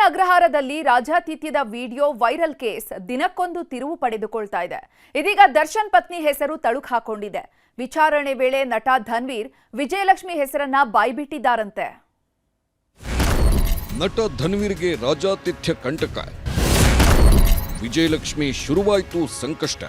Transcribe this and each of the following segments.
ಅಗ್ರಹಾರದಲ್ಲಿ ರಾಜಾತಿಥ್ಯದ video viral case ದಿನಕ್ಕೊಂದು ತಿರುವು ಪಡೆದುಕೊಳ್ತಾ ಇದೆ. ಇದೀಗ ದರ್ಶನ್ ಪತ್ನಿ ಹೆಸರು ತಳುಕು ಹಾಕೊಂಡಿದೆ. ವಿಚಾರಣೆ ವೇಳೆ ನಟ ಧನ್ವೀರ್ ವಿಜಯಲಕ್ಷ್ಮಿ ಹೆಸರನ್ನ ಬಾಯ್ಬಿಟ್ಟಿದ್ದಾರಂತೆ. ನಟ ಧನ್ವೀರ್ಗೆ ರಾಜಾತಿಥ್ಯ ಕಂಟಕ. ವಿಜಯಲಕ್ಷ್ಮಿ ಶುರುವಾಯಿತು ಸಂಕಷ್ಟ.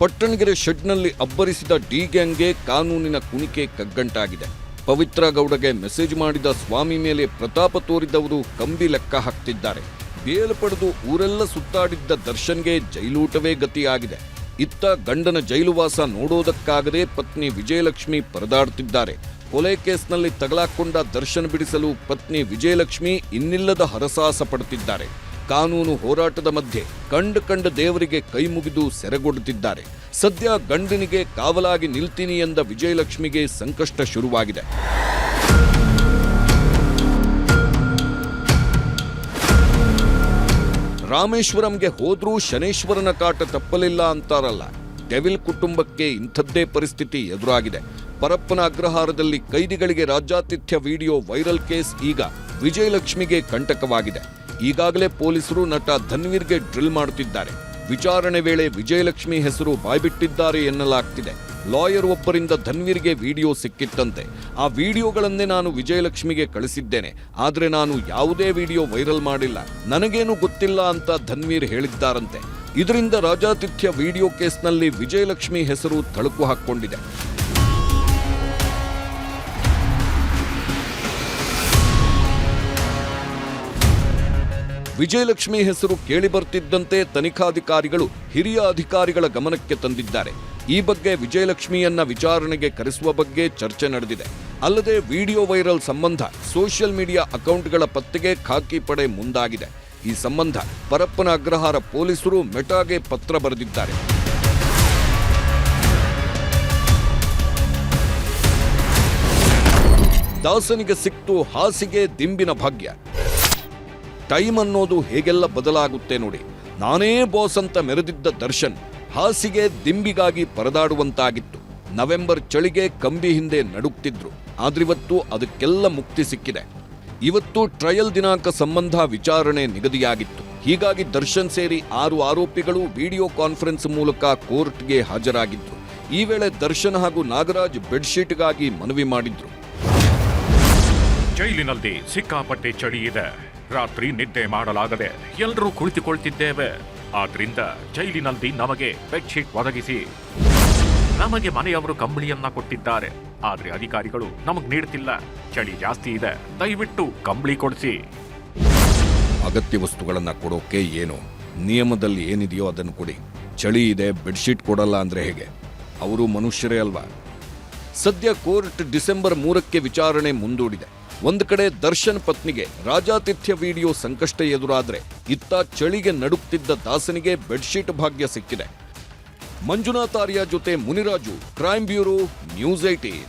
ಪಟ್ಟಣಗೆರೆ ಶೆಡ್ನಲ್ಲಿ ಅಬ್ಬರಿಸಿದ ಡಿ ಗ್ಯಾಂಗ್ಗೆ ಕಾನೂನಿನ ಕುಣಿಕೆ ಕಗ್ಗಂಟಾಗಿದೆ. ಪವಿತ್ರ ಗೌಡಗೆ ಮೆಸೇಜ್ ಮಾಡಿದ ಸ್ವಾಮಿ ಮೇಲೆ ಪ್ರತಾಪ ತೋರಿದವರು ಕಂಬಿ ಲೆಕ್ಕ ಹಾಕ್ತಿದ್ದಾರೆ. ಬೇಲ್ ಪಡೆದು ಊರೆಲ್ಲ ಸುತ್ತಾಡಿದ್ದ ದರ್ಶನ್ಗೆ ಜೈಲೂಟವೇ ಗತಿಯಾಗಿದೆ. ಇತ್ತ ಗಂಡನ ಜೈಲುವಾಸ ನೋಡೋದಕ್ಕಾಗದೆ ಪತ್ನಿ ವಿಜಯಲಕ್ಷ್ಮಿ ಪರದಾಡ್ತಿದ್ದಾರೆ. ಕೊಲೆ ಕೇಸ್ನಲ್ಲಿ ತಗಲಾಕೊಂಡ ದರ್ಶನ್ ಬಿಡಿಸಲು ಪತ್ನಿ ವಿಜಯಲಕ್ಷ್ಮಿ ಇನ್ನಿಲ್ಲದ ಹರಸಾಹಸ ಪಡುತ್ತಿದ್ದಾರೆ. ಕಾನೂನು ಹೋರಾಟದ ಮಧ್ಯೆ ಕಂಡ ದೇವರಿಗೆ ಕೈ ಮುಗಿದು ಸೆರೆಗೊಡುತ್ತಿದ್ದಾರೆ. ಸದ್ಯ ಗಂಡನಿಗೆ ಕಾವಲಾಗಿ ನಿಲ್ತೀನಿ ಎಂದ ವಿಜಯಲಕ್ಷ್ಮಿಗೆ ಸಂಕಷ್ಟ ಶುರುವಾಗಿದೆ. ರಾಮೇಶ್ವರಂಗೆ ಹೋದ್ರೂ ಶನೇಶ್ವರನ ಕಾಟ ತಪ್ಪಲಿಲ್ಲ ಅಂತಾರಲ್ಲ, ಡೆವಿಲ್ ಕುಟುಂಬಕ್ಕೆ ಇಂಥದ್ದೇ ಪರಿಸ್ಥಿತಿ ಎದುರಾಗಿದೆ. ಪರಪ್ಪನ ಅಗ್ರಹಾರದಲ್ಲಿ ಕೈದಿಗಳಿಗೆ ರಾಜ್ಯಾತಿಥ್ಯ ವಿಡಿಯೋ ವೈರಲ್ ಕೇಸ್ ಈಗ ವಿಜಯಲಕ್ಷ್ಮಿಗೆ ಕಂಟಕವಾಗಿದೆ. ಈಗಾಗಲೇ ಪೊಲೀಸರು ನಟ ಧನ್ವೀರ್ಗೆ ಡ್ರಿಲ್ ಮಾಡುತ್ತಿದ್ದಾರೆ. ವಿಚಾರಣೆ ವೇಳೆ ವಿಜಯಲಕ್ಷ್ಮಿ ಹೆಸರು ಬಾಯ್ಬಿಟ್ಟಿದ್ದಾರೆ ಎನ್ನಲಾಗ್ತಿದೆ. ಲಾಯರ್ ಒಬ್ಬರಿಂದ ಧನ್ವೀರ್ಗೆ ವಿಡಿಯೋ ಸಿಕ್ಕಿತ್ತಂತೆ. ಆ ವಿಡಿಯೋಗಳನ್ನೇ ನಾನು ವಿಜಯಲಕ್ಷ್ಮಿಗೆ ಕಳಿಸಿದ್ದೇನೆ, ಆದರೆ ನಾನು ಯಾವುದೇ ವಿಡಿಯೋ ವೈರಲ್ ಮಾಡಿಲ್ಲ, ನನಗೇನು ಗೊತ್ತಿಲ್ಲ ಅಂತ ಧನ್ವೀರ್ ಹೇಳಿದ್ದಾರಂತೆ. ಇದರಿಂದ ರಾಜಾತಿಥ್ಯ ವಿಡಿಯೋ ಕೇಸ್ನಲ್ಲಿ ವಿಜಯಲಕ್ಷ್ಮಿ ಹೆಸರು ತಳುಕು ಹಾಕ್ಕೊಂಡಿದೆ. ವಿಜಯಲಕ್ಷ್ಮಿ ಹೆಸರು ಕೇಳಿ ಬರ್ತಿದ್ದಂತೆ ತನಿಖಾಧಿಕಾರಿಗಳು ಹಿರಿಯ ಅಧಿಕಾರಿಗಳ ಗಮನಕ್ಕೆ ತಂದಿದ್ದಾರೆ. ಈ ಬಗ್ಗೆ ವಿಜಯಲಕ್ಷ್ಮಿಯನ್ನ ವಿಚಾರಣೆಗೆ ಕರೆಸುವ ಬಗ್ಗೆ ಚರ್ಚೆ ನಡೆದಿದೆ. ಅಲ್ಲದೆ ವಿಡಿಯೋ ವೈರಲ್ ಸಂಬಂಧ ಸೋಷಿಯಲ್ ಮೀಡಿಯಾ ಅಕೌಂಟ್ಗಳ ಪತ್ತೆಗೆ ಖಾಕಿ ಪಡೆ ಮುಂದಾಗಿದೆ. ಈ ಸಂಬಂಧ ಪರಪ್ಪನ ಅಗ್ರಹಾರ ಪೊಲೀಸರು ಮೆಟಾಗೆ ಪತ್ರ ಬರೆದಿದ್ದಾರೆ. ದಾಸನಿಗೆ ಸಿಕ್ತು ಹಾಸಿಗೆ ದಿಂಬಿನ ಭಾಗ್ಯ. ಟೈಮ್ ಅನ್ನೋದು ಹೇಗೆಲ್ಲ ಬದಲಾಗುತ್ತೆ ನೋಡಿ. ನಾನೇ ಬಾಸ್ ಅಂತ ಮೆರೆದಿದ್ದ ದರ್ಶನ್ ಹಾಸಿಗೆ ದಿಂಬಿಗಾಗಿ ಪರದಾಡುವಂತಾಗಿತ್ತು. ನವೆಂಬರ್ ಚಳಿಗೆ ಕಂಬಿ ಹಿಂದೆ ನಡುಕ್ತಿದ್ರು. ಆದ್ರಿವತ್ತು ಅದಕ್ಕೆಲ್ಲ ಮುಕ್ತಿ ಸಿಕ್ಕಿದೆ. ಇವತ್ತು ಟ್ರಯಲ್ ದಿನಾಂಕ ಸಂಬಂಧ ವಿಚಾರಣೆ ನಿಗದಿಯಾಗಿತ್ತು. ಹೀಗಾಗಿ ದರ್ಶನ್ ಸೇರಿ 6 ಆರೋಪಿಗಳು ವಿಡಿಯೋ ಕಾನ್ಫರೆನ್ಸ್ ಮೂಲಕ ಕೋರ್ಟ್ಗೆ ಹಾಜರಾಗಿದ್ರು. ಈ ವೇಳೆ ದರ್ಶನ್ ಹಾಗೂ ನಾಗರಾಜ್ ಬೆಡ್ಶೀಟ್ಗಾಗಿ ಮನವಿ ಮಾಡಿದ್ರು. ಜೈಲಿನಲ್ಲಿ ಸಿಕ್ಕಾಪಟ್ಟೆ ಚಳಿ ಇದೆ. ರಾತ್ರಿ ನಿದ್ದೆ ಮಾಡಲಾಗದೆ ಎಲ್ಲರೂ ಕುಳಿತುಕೊಳ್ತಿದ್ದೇವೆ. ಆದ್ರಿಂದ ಜೈಲಿನಲ್ಲಿ ನಮಗೆ ಬೆಡ್ಶೀಟ್ ಒದಗಿಸಿ. ನಮಗೆ ಮನೆಯವರು ಕಂಬಳಿಯನ್ನ ಕೊಟ್ಟಿದ್ದಾರೆ, ಆದ್ರೆ ಅಧಿಕಾರಿಗಳು ನಮಗ್ ನೀಡುತ್ತಿಲ್ಲ. ಚಳಿ ಜಾಸ್ತಿ ಇದೆ, ದಯವಿಟ್ಟು ಕಂಬಳಿ ಕೊಡಿಸಿ. ಅಗತ್ಯ ವಸ್ತುಗಳನ್ನ ಕೊಡೋಕೆ ಏನು ನಿಯಮದಲ್ಲಿ ಏನಿದೆಯೋ ಅದನ್ನು ಕೊಡಿ. ಚಳಿ ಇದೆ, ಬೆಡ್ಶೀಟ್ ಕೊಡಲ್ಲ ಅಂದ್ರೆ ಹೇಗೆ? ಅವರು ಮನುಷ್ಯರೇ ಅಲ್ವಾ? ಸದ್ಯ ಕೋರ್ಟ್ ಡಿಸೆಂಬರ್ 3ಕ್ಕೆ ವಿಚಾರಣೆ ಮುಂದೂಡಿದೆ. ಒಂದು ಕಡೆ ದರ್ಶನ್ ಪತ್ನಿಗೆ ರಾಜಾತಿಥ್ಯ ವಿಡಿಯೋ ಸಂಕಷ್ಟ ಎದುರಾದ್ರೆ, ಇತ್ತ ಚಳಿಗೆ ನಡುಕ್ತಿದ್ದ ದಾಸನಿಗೆ ಬೆಡ್ಶೀಟ್ ಭಾಗ್ಯ ಸಿಕ್ಕಿದೆ. ಮಂಜುನಾಥ್ ಆರ್ಯ ಜೊತೆ ಮುನಿರಾಜು, ಕ್ರೈಮ್ ಬ್ಯೂರೋ, ನ್ಯೂಸ್ 18.